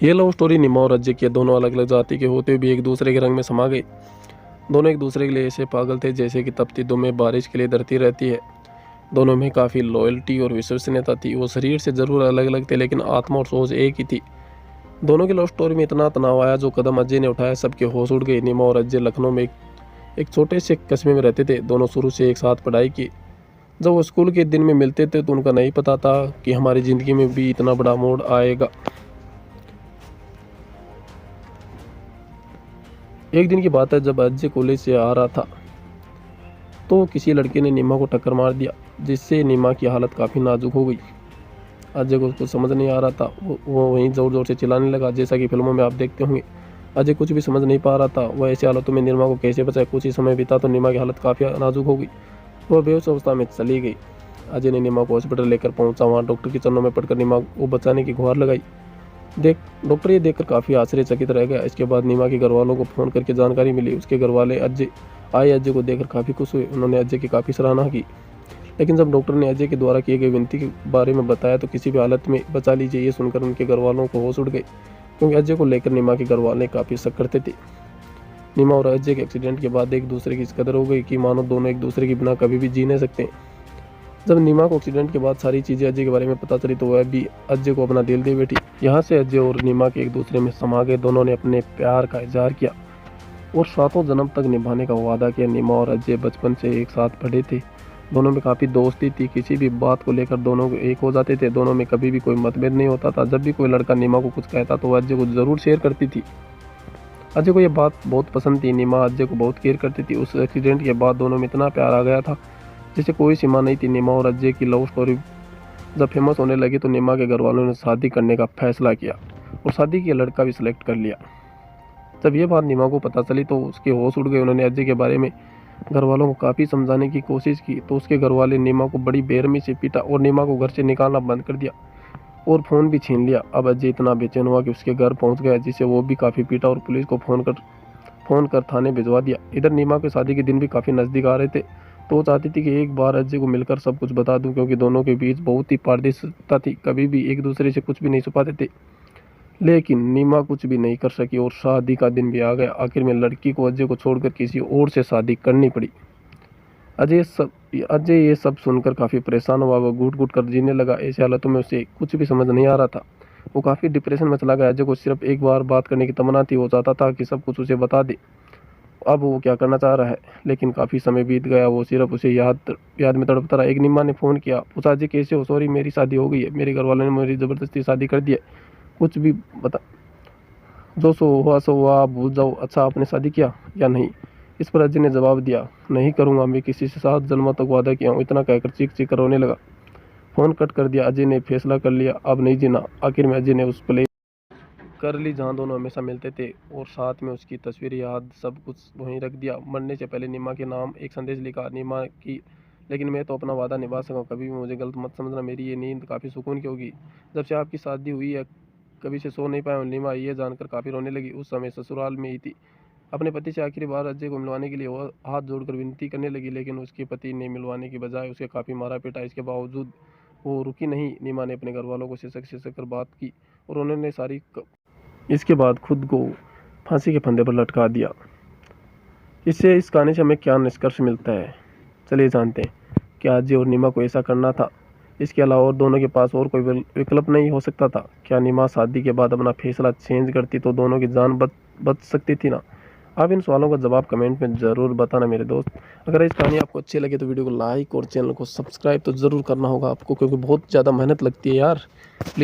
ये love story Nima और अजय की है। दोनों अलग अलग जाति के होते हुए भी एक दूसरे के रंग में समा गए। दोनों एक दूसरे के लिए ऐसे पागल थे जैसे कि तपती धूप में बारिश के लिए धरती रहती है। दोनों में काफ़ी लॉयल्टी और विश्वसनीयता थी। वो शरीर से ज़रूर अलग अलग थे लेकिन आत्मा और सोच एक ही थी। दोनों की लव स्टोरी में इतना तनाव आया, जो कदम अजय ने उठाया सबके होश उड़ गए। निमा और अजय लखनऊ में एक छोटे से कस्बे में रहते थे। दोनों शुरू से एक साथ पढ़ाई की। जब वो स्कूल के दिन में मिलते थे तो उनका नहीं पता था कि हमारी ज़िंदगी में भी इतना बड़ा मोड़ आएगा। एक दिन की बात है, जब अजय कॉलेज से आ रहा था तो किसी लड़के ने निमा को टक्कर मार दिया, जिससे निमा की हालत काफ़ी नाजुक हो गई। अजय को कुछ समझ नहीं आ रहा था। वो वहीं ज़ोर ज़ोर से चिल्लाने लगा, जैसा कि फिल्मों में आप देखते होंगे। अजय कुछ भी समझ नहीं पा रहा था। वह ऐसी हालतों में निमा को कैसे बचाए। कुछ ही समय बीता तो निमा की हालत काफ़ी नाजुक हो गई। वह बेहोश अवस्था में चली गई। अजय ने निमा को हॉस्पिटल लेकर पहुंचा। वहाँ डॉक्टर के चरणों में पड़कर निमा को बचाने की गुहार लगाई। डॉक्टर ये देखकर काफ़ी आश्चर्यचकित रह गया। इसके बाद निमा के घर वालों को फ़ोन करके जानकारी मिली। उसके घर वाले अजय को देखकर काफ़ी खुश हुए। उन्होंने अजय की काफ़ी सराहना की। लेकिन जब डॉक्टर ने अजय के द्वारा किए गए विनती के बारे में बताया तो किसी भी हालत में बचा लीजिए, ये सुनकर उनके घर वालों को होश उड़ गए, क्योंकि अजय को लेकर निमा के घर वाले काफ़ी शक करते थे। निमा और अजय के एक्सीडेंट के बाद एक दूसरे की इस कदर हो गई कि मानो दोनों एक दूसरे के बिना कभी भी जी नहीं सकते। जब निमा को एक्सीडेंट के बाद सारी चीज़ें अजय के बारे में पता चली तो वह भी अजय को अपना दिल दे बैठी। यहाँ से अजय और निमा के एक दूसरे में समा गए। दोनों ने अपने प्यार का इजहार किया और सातों जन्म तक निभाने का वादा किया। निमा और अजय बचपन से एक साथ पढ़े थे। दोनों में काफ़ी दोस्ती थी। किसी भी बात को लेकर दोनों को एक हो जाते थे। दोनों में कभी भी कोई मतभेद नहीं होता था। जब भी कोई लड़का निमा को कुछ कहता तो वह अजय को ज़रूर शेयर करती थी। अजय को यह बात बहुत पसंद थी। निमा अजय को बहुत केयर करती थी। उस एक्सीडेंट के बाद दोनों में इतना प्यार आ गया था जिसे कोई सीमा नहीं थी। निमा और अजय की लव स्टोरी जब फेमस होने लगी तो निमा के घर वालों ने शादी करने का फैसला किया और शादी के लड़का भी सिलेक्ट कर लिया। जब ये बात निमा को पता चली तो उसके होश उड़ गए। उन्होंने अजय के बारे में घर वालों को काफ़ी समझाने की कोशिश की तो उसके घर वाले निमा को बड़ी बेरहमी से पीटा और निमा को घर से निकालना बंद कर दिया और फ़ोन भी छीन लिया। अब अजय इतना बेचैन हुआ कि उसके घर पहुंच गया, जिसे वो भी काफ़ी पीटा और पुलिस को फ़ोन कर थाने भिजवा दिया। इधर निमा के शादी के दिन भी काफ़ी नज़दीक आ रहे थे तो वो चाहती थी कि एक बार अजय को मिलकर सब कुछ बता दूं, क्योंकि दोनों के बीच बहुत ही पारदर्शिता थी। कभी भी एक दूसरे से कुछ भी नहीं छुपाते थे। लेकिन नीमा कुछ भी नहीं कर सकी और शादी का दिन भी आ गया। आखिर में लड़की को अजय को छोड़कर किसी और से शादी करनी पड़ी। अजय ये सब सुनकर काफ़ी परेशान हुआ। वह घुट घुट कर जीने लगा। ऐसी हालतों में उसे कुछ भी समझ नहीं आ रहा था। वो काफ़ी डिप्रेशन में चला गया। अजय को सिर्फ एक बार बात करने की तमन्ना थी। वो चाहता था कि सब कुछ उसे बता दे अब वो क्या करना चाह रहा है। लेकिन काफ़ी समय बीत गया। वो सिर्फ उसे याद में तड़पता रहा। एक निम्मा ने फ़ोन किया, पूछा अजय कैसे हो। सॉरी, मेरी शादी हो गई है। मेरे घर वालों ने मेरी ज़बरदस्ती शादी कर दी है। कुछ भी बता, जो सो हुआ आप भूल जाओ। अच्छा, आपने शादी किया या नहीं। इस पर अजय ने जवाब दिया, नहीं करूँगा, मैं किसी से 7 जन्मों तक वादा किया हूँ। इतना कहकर चीख चीख कर रोने लगा। फ़ोन कट कर दिया। अजय ने फैसला कर लिया, अब नहीं जीना। आखिर में अजय ने उस प्ले कर ली जहाँ दोनों हमेशा मिलते थे और साथ में उसकी तस्वीर याद सब कुछ वहीं रख दिया। मरने से पहले निमा के नाम एक संदेश लिखा, निमा की, लेकिन मैं तो अपना वादा निभा सकूँ। कभी भी मुझे गलत मत समझना। मेरी ये नींद काफ़ी सुकून की होगी। जब से आपकी शादी हुई है कभी से सो नहीं पाया हूँ। निमा ये जानकर काफ़ी रोने लगी। उस समय ससुराल में ही थी। अपने पति से आखिरी बार अजय को मिलवाने के लिए वह हाथ जोड़कर विनती करने लगी, लेकिन उसके पति ने मिलवाने की बजाय उसे काफ़ी मारा पीटा। इसके बावजूद वो रुकी नहीं। निमा ने अपने घर वालों को सिसक कर बात की और उन्होंने इसके बाद खुद को फांसी के फंदे पर लटका दिया। इससे इस कहानी से हमें क्या निष्कर्ष मिलता है, चलिए जानते हैं। क्या अजय और निमा को ऐसा करना था? इसके अलावा और दोनों के पास और कोई विकल्प नहीं हो सकता था? क्या निमा शादी के बाद अपना फैसला चेंज करती तो दोनों की जान बच सकती थी ना? आप इन सवालों का जवाब कमेंट में ज़रूर बताना मेरे दोस्त। अगर इस कहानी आपको अच्छी लगे तो वीडियो को लाइक और चैनल को सब्सक्राइब तो ज़रूर करना होगा आपको, क्योंकि बहुत ज़्यादा मेहनत लगती है यार। प्लीज़